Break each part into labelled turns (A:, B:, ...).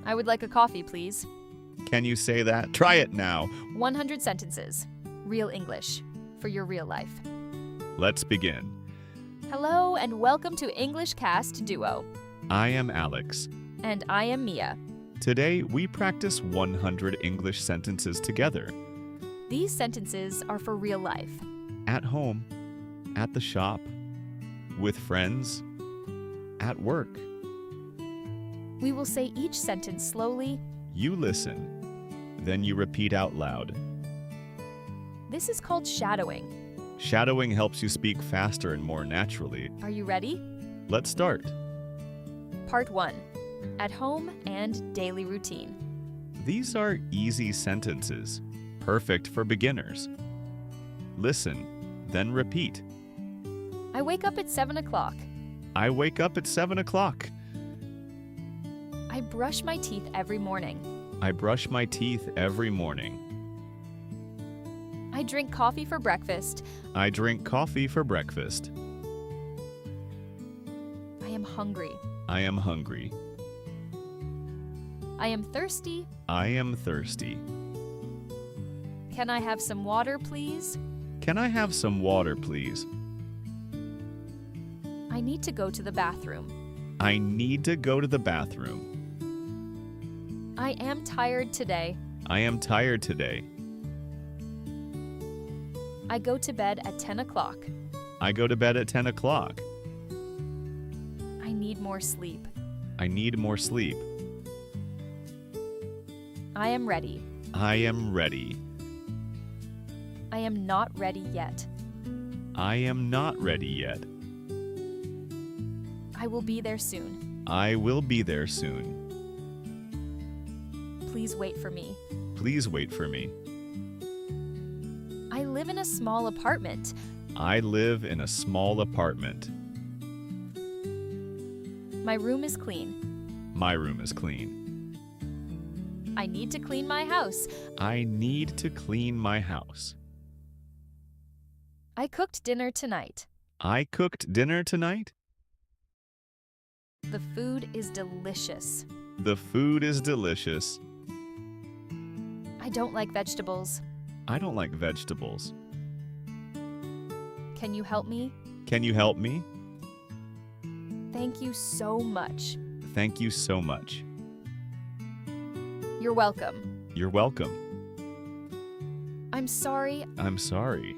A: I would like a coffee, please.
B: Can you say that? Try it now.
A: 100 sentences. Real English. For your real life.
B: Let's begin.
A: Hello and welcome to English Cast Duo.
B: I am Alex.
A: And I am Mia.
B: Today, we practice 100 English sentences together.
A: These sentences are for real life.
B: At home, at the shop, with friends, at work.
A: We will say each sentence slowly.
B: You listen, then you repeat out loud.
A: This is called shadowing.
B: Shadowing helps you speak faster and more naturally.
A: Are you ready?
B: Let's start.
A: Part 1. At home and daily routine.
B: These are easy sentences, perfect for beginners. Listen, then repeat.
A: I wake up at 7 o'clock.
B: I wake up at 7 o'clock.
A: I brush my teeth every morning.
B: I brush my teeth every morning.
A: I drink coffee for breakfast.
B: I drink coffee for breakfast.
A: I am hungry.
B: I am hungry.
A: I am thirsty.
B: I am thirsty.
A: Can I have some water, please?
B: Can I have some water, please?
A: I need to go to the bathroom.
B: I need to go to the bathroom.
A: I am tired today.
B: I am tired today.
A: I go to bed at 10 o'clock.
B: I go to bed at 10 o'clock.
A: I need more sleep.
B: I need more sleep.
A: I am ready.
B: I am ready.
A: I am not ready yet.
B: I am not ready yet.
A: I will be there soon.
B: I will be there soon.
A: Please wait for me.
B: Please wait for me.
A: I live in a small apartment.
B: I live in a small apartment.
A: My room is clean.
B: My room is clean.
A: I need to clean my house.
B: I need to clean my house.
A: I cooked dinner tonight.
B: I cooked dinner tonight.
A: The food is delicious.
B: The food is delicious.
A: I don't like vegetables.
B: I don't like vegetables.
A: Can you help me?
B: Can you help me?
A: Thank you so much.
B: Thank you so much.
A: You're welcome.
B: You're welcome.
A: I'm sorry.
B: I'm sorry.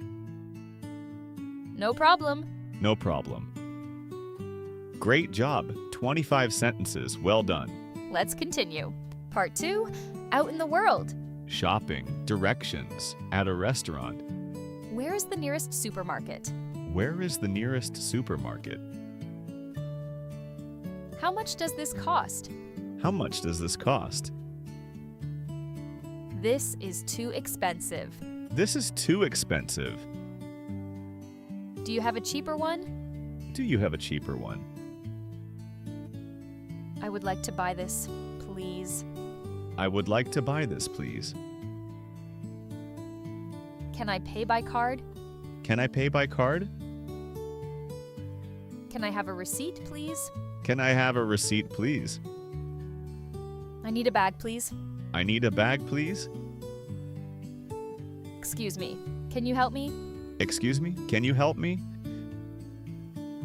A: No problem.
B: No problem. Great job. 25 sentences. Well done.
A: Let's continue. Part 2. Out in the world.
B: Shopping, directions, at a restaurant.
A: Where is the nearest supermarket?
B: Where is the nearest supermarket?
A: How much does this cost?
B: How much does this cost?
A: This is too expensive.
B: This is too expensive.
A: Do you have a cheaper one?
B: Do you have a cheaper one?
A: I would like to buy this, please.
B: I would like to buy this, please.
A: Can I pay by card?
B: Can I pay by card?
A: Can I have a receipt, please?
B: Can I have a receipt, please?
A: I need a bag, please.
B: I need a bag, please.
A: Excuse me. Can you help me?
B: Excuse me? Can you help me?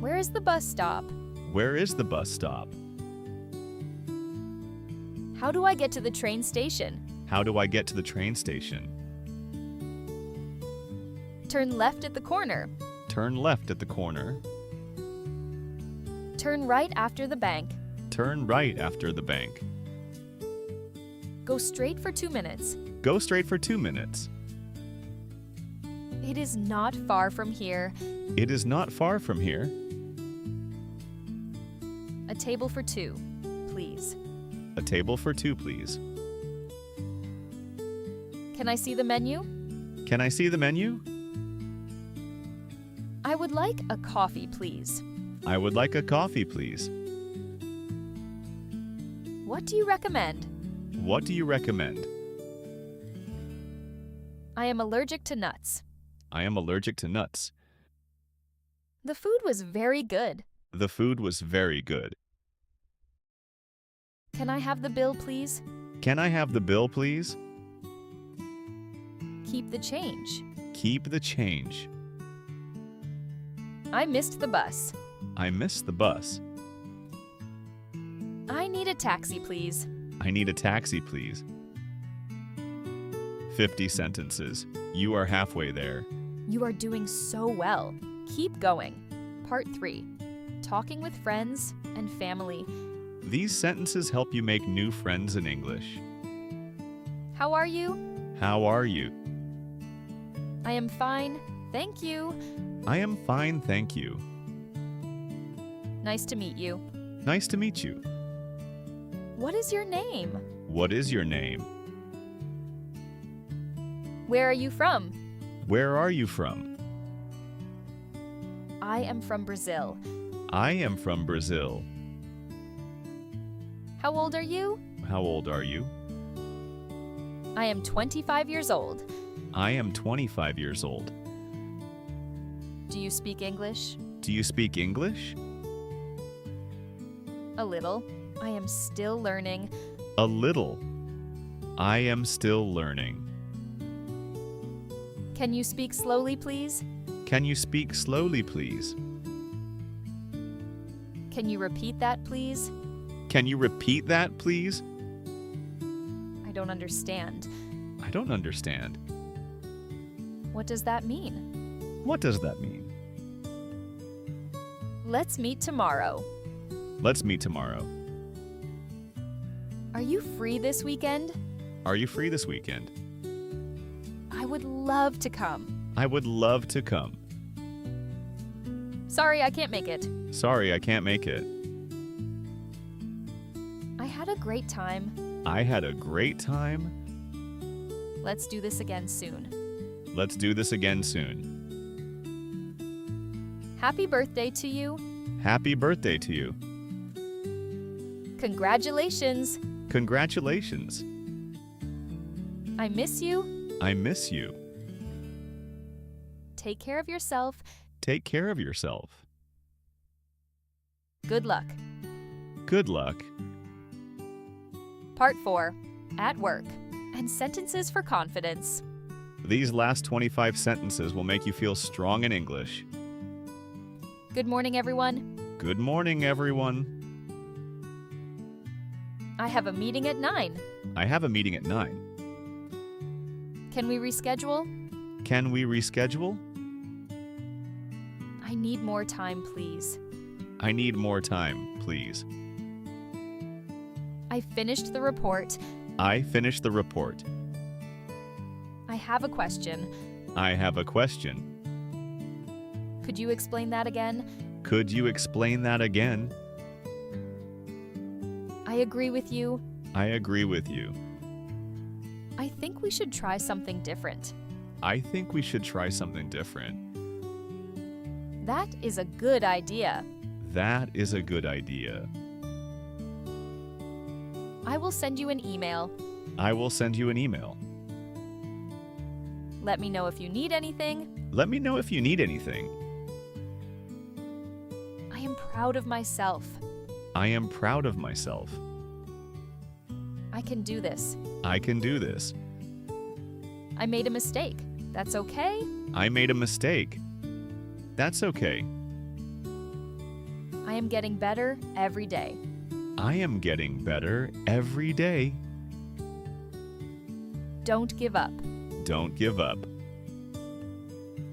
A: Where is the bus stop?
B: Where is the bus stop?
A: How do I get to the train station?
B: How do I get to the train station?
A: Turn left at the corner.
B: Turn left at the corner.
A: Turn right after the bank.
B: Turn right after the bank.
A: Go straight for 2 minutes.
B: Go straight for 2 minutes.
A: It is not far from here.
B: It is not far from here.
A: A table for 2, please.
B: A table for 2, please.
A: Can I see the menu?
B: Can I see the menu?
A: I would like a coffee, please.
B: I would like a coffee, please.
A: What do you recommend?
B: What do you recommend?
A: I am allergic to nuts.
B: I am allergic to nuts.
A: The food was very good.
B: The food was very good.
A: Can I have the bill, please?
B: Can I have the bill, please?
A: Keep the change.
B: Keep the change.
A: I missed the bus.
B: I missed the bus.
A: I need a taxi, please.
B: I need a taxi, please. 50 sentences. You are halfway there.
A: You are doing so well. Keep going. Part 3. Talking with friends and family.
B: These sentences help you make new friends in English.
A: How are you?
B: How are you?
A: I am fine. Thank you.
B: I am fine, thank you.
A: Nice to meet you.
B: Nice to meet you.
A: What is your name?
B: What is your name?
A: Where are you from?
B: Where are you from?
A: I am from Brazil.
B: I am from Brazil.
A: How old are you?
B: How old are you?
A: I am 25 years old.
B: I am 25 years old.
A: Do you speak English?
B: Do you speak English?
A: A little. I am still learning.
B: A little. I am still learning.
A: Can you speak slowly, please?
B: Can you speak slowly, please?
A: Can you repeat that, please?
B: Can you repeat that, please?
A: I don't understand.
B: I don't understand.
A: What does that mean?
B: What does that mean?
A: Let's meet tomorrow.
B: Let's meet tomorrow.
A: Are you free this weekend?
B: Are you free this weekend?
A: I would love to come.
B: I would love to come.
A: Sorry, I can't make it.
B: Sorry, I can't make it.
A: I had a great time.
B: I had a great time.
A: Let's do this again soon.
B: Let's do this again soon.
A: Happy birthday to you.
B: Happy birthday to you.
A: Congratulations.
B: Congratulations.
A: I miss you.
B: I miss you.
A: Take care of yourself.
B: Take care of yourself.
A: Good luck.
B: Good luck.
A: Part 4. At work. And sentences for confidence.
B: These last 25 sentences will make you feel strong in English.
A: Good morning, everyone.
B: Good morning, everyone.
A: I have a meeting at 9.
B: I have a meeting at 9.
A: Can we reschedule?
B: Can we reschedule?
A: I need more time, please.
B: I need more time, please.
A: I finished the report.
B: I finished the report.
A: I have a question.
B: I have a question.
A: Could you explain that again?
B: Could you explain that again?
A: I agree with you.
B: I agree with you.
A: I think we should try something different.
B: I think we should try something different.
A: That is a good idea.
B: That is a good idea.
A: I will send you an email.
B: I will send you an email.
A: Let me know if you need anything.
B: Let me know if you need anything.
A: I am proud of myself.
B: I am proud of myself.
A: I can do this.
B: I can do this.
A: I made a mistake. That's okay.
B: I made a mistake. That's okay.
A: I am getting better every day.
B: I am getting better every day.
A: Don't give up.
B: Don't give up.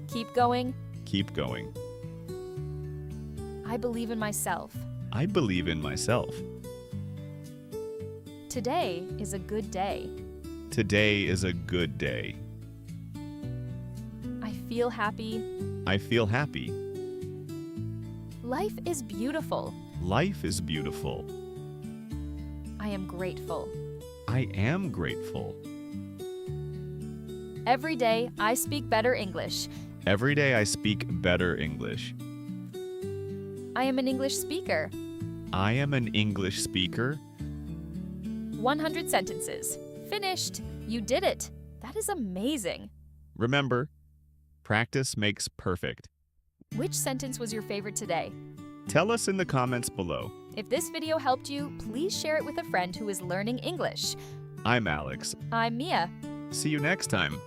A: Keep going.
B: Keep going.
A: I believe in myself.
B: I believe in myself.
A: Today is a good day.
B: Today is a good day.
A: I feel happy.
B: I feel happy.
A: Life is beautiful.
B: Life is beautiful.
A: I am grateful.
B: I am grateful.
A: Every day I speak better English.
B: Every day I speak better English.
A: I am an English speaker.
B: I am an English speaker.
A: 100 sentences. Finished. You did it. That is amazing.
B: Remember, practice makes perfect.
A: Which sentence was your favorite today?
B: Tell us in the comments below.
A: If this video helped you, please share it with a friend who is learning English.
B: I'm Alex.
A: I'm Mia.
B: See you next time.